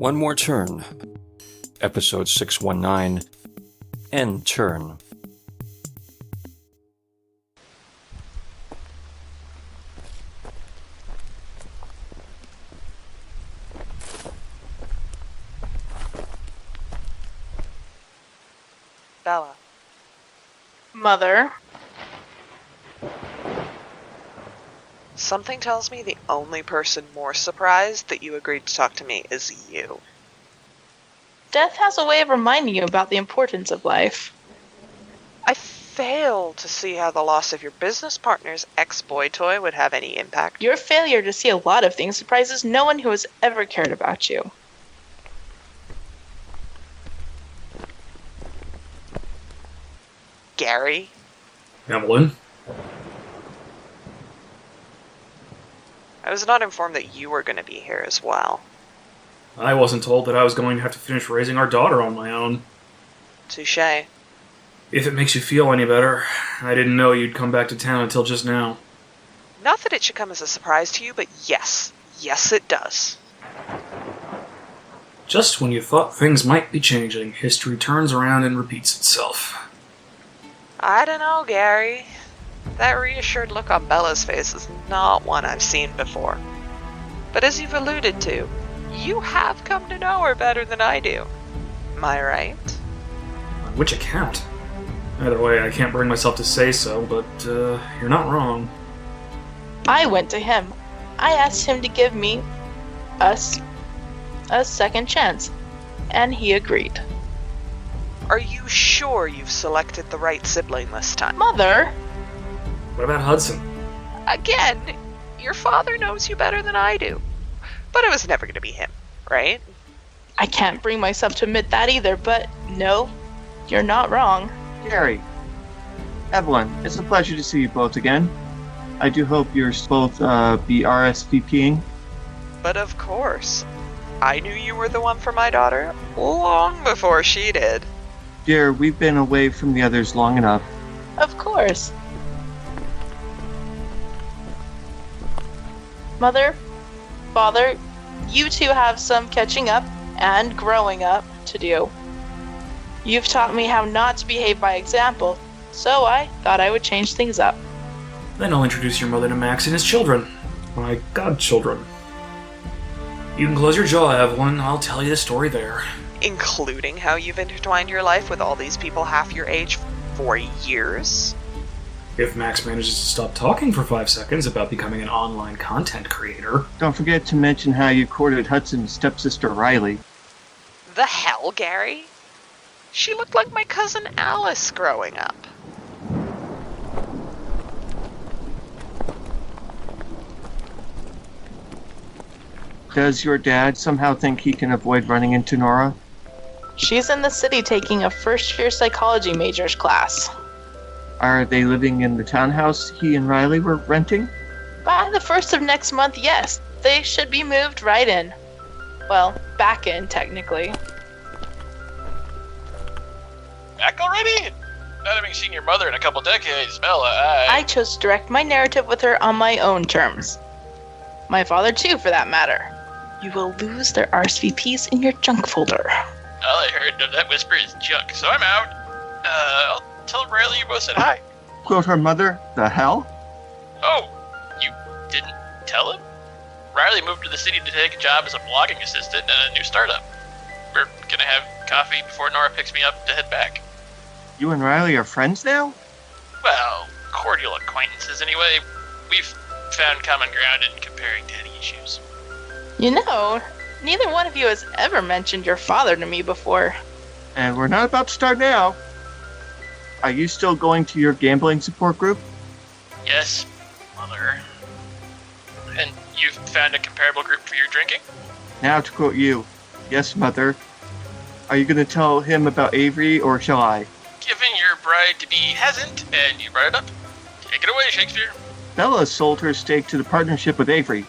One More Turn, Episode 619, End Turn. Bella. Mother. Something tells me the only person more surprised that you agreed to talk to me is you. Death has a way of reminding you about the importance of life. I fail to see how the loss of your business partner's ex-boy toy would have any impact. Your failure to see a lot of things surprises no one who has ever cared about you. Gary? Evelyn? I was not informed that you were going to be here as well. I wasn't told that I was going to have to finish raising our daughter on my own. Touché. If it makes you feel any better, I didn't know you'd come back to town until just now. Not that it should come as a surprise to you, but yes. Yes, it does. Just when you thought things might be changing, history turns around and repeats itself. I don't know, Gary. That reassured look on Bella's face is not one I've seen before. But as you've alluded to, you have come to know her better than I do. Am I right? On which account? Either way, I can't bring myself to say so, but you're not wrong. I went to him. I asked him to give me, us, a second chance, and he agreed. Are you sure you've selected the right sibling this time? Mother! What about Hudson? Again, your father knows you better than I do. But it was never going to be him, right? I can't bring myself to admit that either, but no, you're not wrong. Gary, Evelyn, it's a pleasure to see you both again. I do hope you're both be RSVPing. But of course. I knew you were the one for my daughter long before she did. Dear, we've been away from the others long enough. Of course. Mother, Father, you two have some catching up and growing up to do. You've taught me how not to behave by example, so I thought I would change things up. Then I'll introduce your mother to Max and his children. My godchildren. You can close your jaw, Evelyn. I'll tell you the story there. Including how you've intertwined your life with all these people half your age for years? If Max manages to stop talking for 5 seconds about becoming an online content creator. Don't forget to mention how you courted Hudson's stepsister Riley. The hell, Gary? She looked like my cousin Alice growing up. Does your dad somehow think he can avoid running into Nora? She's in the city taking a first-year psychology majors class. Are they living in the townhouse he and Riley were renting? By the 1st of next month, yes. They should be moved right in. Well, back in, technically. Back already? Not having seen your mother in a couple decades, Bella, I chose to direct my narrative with her on my own terms. My father, too, for that matter. You will lose their RSVPs in your junk folder. All I heard of that whisper is junk, so I'm out. I'll tell Riley you both said hi. Quote her mother, the hell? Oh, you didn't tell him? Riley moved to the city to take a job as a blogging assistant at a new startup. We're gonna have coffee before Nora picks me up to head back. You and Riley are friends now? Well, cordial acquaintances anyway. We've found common ground in comparing daddy issues. You know, neither one of you has ever mentioned your father to me before. And we're not about to start now. Are you still going to your gambling support group? Yes, Mother. And you've found a comparable group for your drinking? Now to quote you, yes, Mother. Are you going to tell him about Avery, or shall I? Given your bride-to-be hasn't, and you brought it up, take it away, Shakespeare. Bella sold her stake to the partnership with Avery.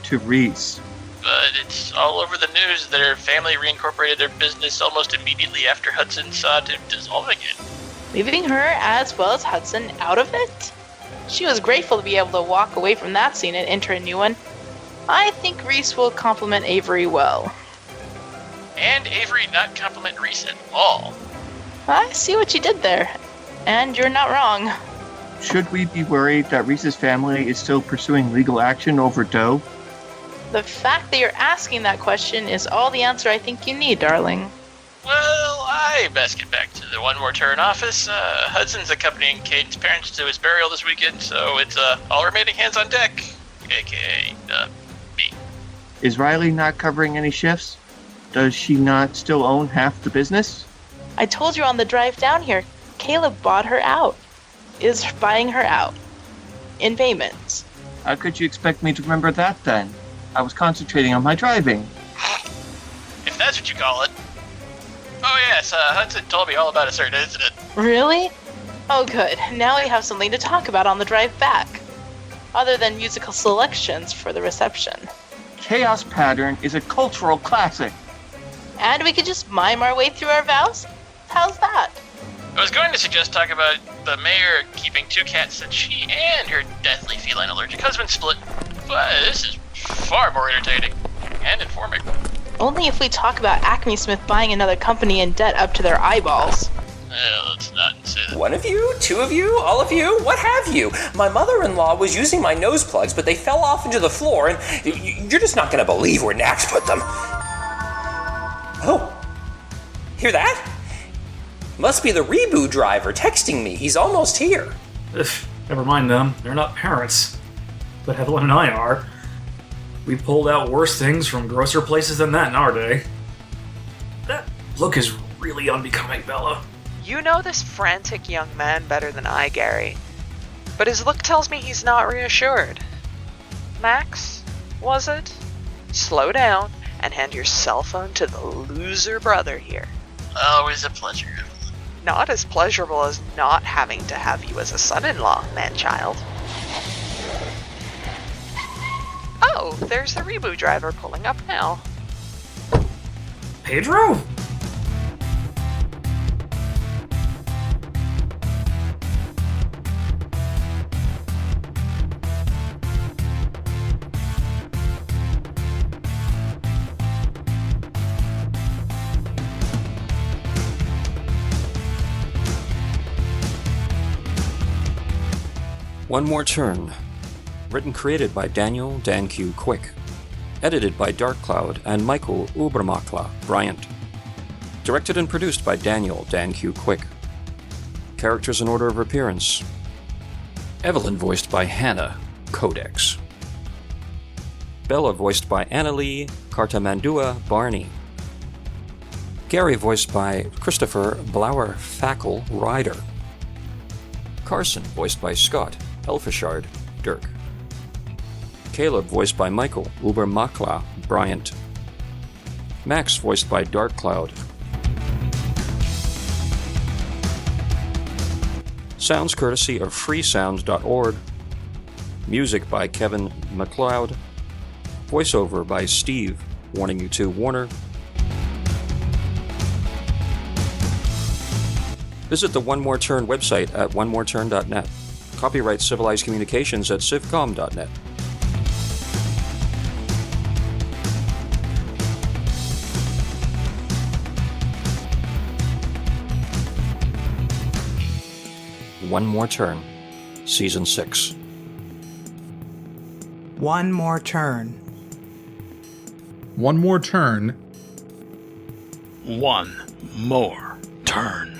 To Reese. But it's all over the news that her family reincorporated their business almost immediately after Hudson saw to dissolving it. Leaving her, as well as Hudson, out of it? She was grateful to be able to walk away from that scene and enter a new one. I think Reese will compliment Avery well. And Avery not compliment Reese at all. I see what you did there. And you're not wrong. Should we be worried that Reese's family is still pursuing legal action over Doe? The fact that you're asking that question is all the answer I think you need, darling. Well, I best get back to the One More Turn office. Hudson's accompanying Caden's parents to his burial this weekend, so it's all remaining hands on deck, aka me. Is Riley not covering any shifts? Does she not still own half the business? I told you on the drive down here, Caleb bought her out. Is buying her out. In payments. How could you expect me to remember that then? I was concentrating on my driving. If that's what you call it. Oh yes, Hudson told me all about a certain incident. Really? Oh good, now we have something to talk about on the drive back. Other than musical selections for the reception. Chaos Pattern is a cultural classic. And we could just mime our way through our vows? How's that? I was going to suggest talk about the mayor keeping 2 cats that she and her deathly feline allergic husband split, but this is far more entertaining and informing. Only if we talk about Acme Smith buying another company in debt up to their eyeballs. Let's not say that. One of you? 2 of you? All of you? What have you? My mother-in-law was using my nose plugs, but they fell off into the floor, and you're just not going to believe where Nax put them. Oh. Hear that? Must be the Reboot driver texting me. He's almost here. Never mind them. They're not parents. But Evelyn and I are. We pulled out worse things from grosser places than that in our day. That look is really unbecoming, Bella. You know this frantic young man better than I, Gary. But his look tells me he's not reassured. Max, was it? Slow down and hand your cell phone to the loser brother here. Always a pleasure. Not as pleasurable as not having to have you as a son-in-law, man-child. Oh, there's the Reboot driver pulling up now. Pedro? One More Turn. Written created by Daniel Dan Q. Quick. Edited by Dark Cloud and Michael Ubermakla Bryant. Directed and produced by Daniel Dan Q. Quick. Characters in order of appearance. Evelyn voiced by Hannah Codex. Bella voiced by Annalie Cartamandua Barney. Gary voiced by Christopher Blauer Fackel Ryder. Carson voiced by Scott Elfishard Dirk. Caleb voiced by Michael Ubermakla Bryant. Max voiced by Dark Cloud. Sounds courtesy of freesound.org. Music by Kevin MacLeod. Voiceover by Steve, Warning You to Warner. Visit the One More Turn website at onemoreturn.net. Copyright Civilized Communications at civcom.net. One More Turn, Season 6. One More Turn. One More Turn. One More Turn.